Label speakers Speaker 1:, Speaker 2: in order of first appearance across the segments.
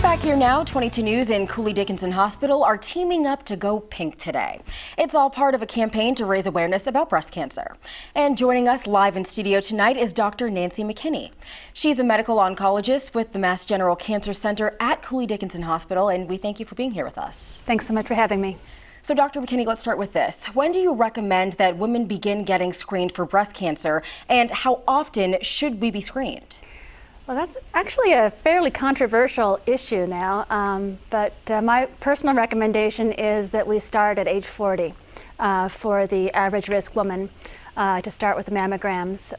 Speaker 1: Back here now, 22 News and Cooley Dickinson Hospital are teaming up to go pink today. It's all part of a campaign to raise awareness about breast cancer. And joining us live in studio tonight is Dr. Nancy McKinney. She's a medical oncologist with the Mass General Cancer Center at Cooley Dickinson Hospital, and we thank you for being here with us.
Speaker 2: Thanks so much for having me.
Speaker 1: So Dr. McKinney, let's start with this. When do you recommend that women begin getting screened for breast cancer, and how often should we be screened?
Speaker 2: Well, that's actually a fairly controversial issue now, but my personal recommendation is that we start at age 40 for the average risk woman, to start with the mammograms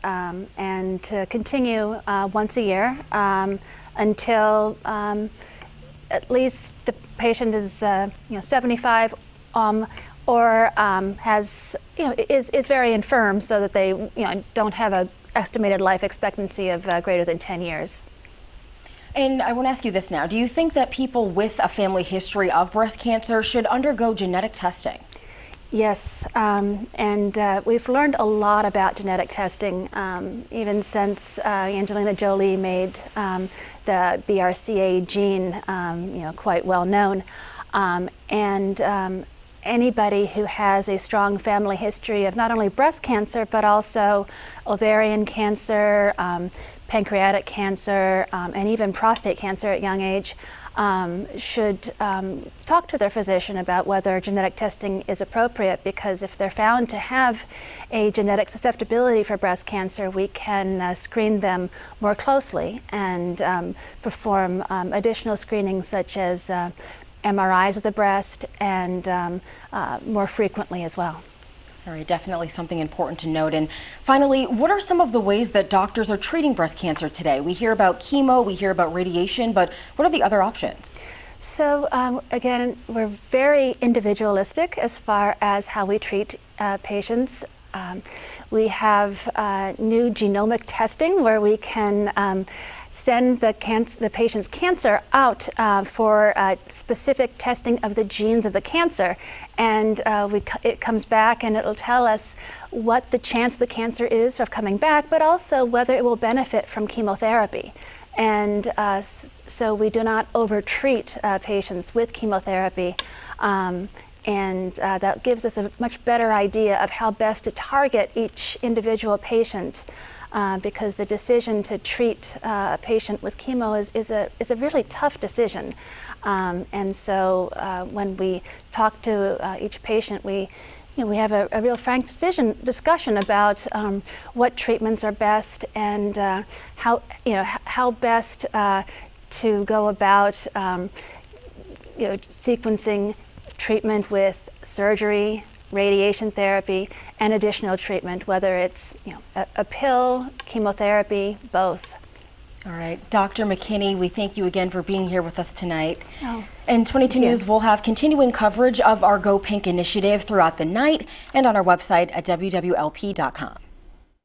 Speaker 2: and to continue once a year until at least the patient is 75 or is very infirm, so that they don't have a estimated life expectancy of greater than 10 years.
Speaker 1: And I want to ask you this now. Do you think that people with a family history of breast cancer should undergo genetic testing?
Speaker 2: Yes, and we've learned a lot about genetic testing, even since Angelina Jolie made the BRCA gene quite well known. Anybody who has a strong family history of not only breast cancer, but also ovarian cancer, pancreatic cancer, and even prostate cancer at young age, should talk to their physician about whether genetic testing is appropriate, because if they're found to have a genetic susceptibility for breast cancer, we can screen them more closely and perform additional screenings such as MRIs of the breast and more frequently as well.
Speaker 1: All right, definitely something important to note. And finally, what are some of the ways that doctors are treating breast cancer today? We hear about chemo, we hear about radiation, but what are the other options?
Speaker 2: So again, we're very individualistic as far as how we treat patients. We have new genomic testing where we can send the patient's cancer out for specific testing of the genes of the cancer, and it comes back and it'll tell us what the chance the cancer is of coming back, but also whether it will benefit from chemotherapy. And so we do not over-treat patients with chemotherapy. And that gives us a much better idea of how best to target each individual patient, because the decision to treat a patient with chemo is a really tough decision. And so when we talk to each patient, we have a real frank discussion about what treatments are best and how best to go about sequencing treatment with surgery, radiation therapy, and additional treatment, whether it's a pill, chemotherapy, both.
Speaker 1: All right, Dr. McKinney, we thank you again for being here with us tonight.
Speaker 2: Oh,
Speaker 1: and 22 News will have continuing coverage of our Go Pink initiative throughout the night and on our website at WWLP.com.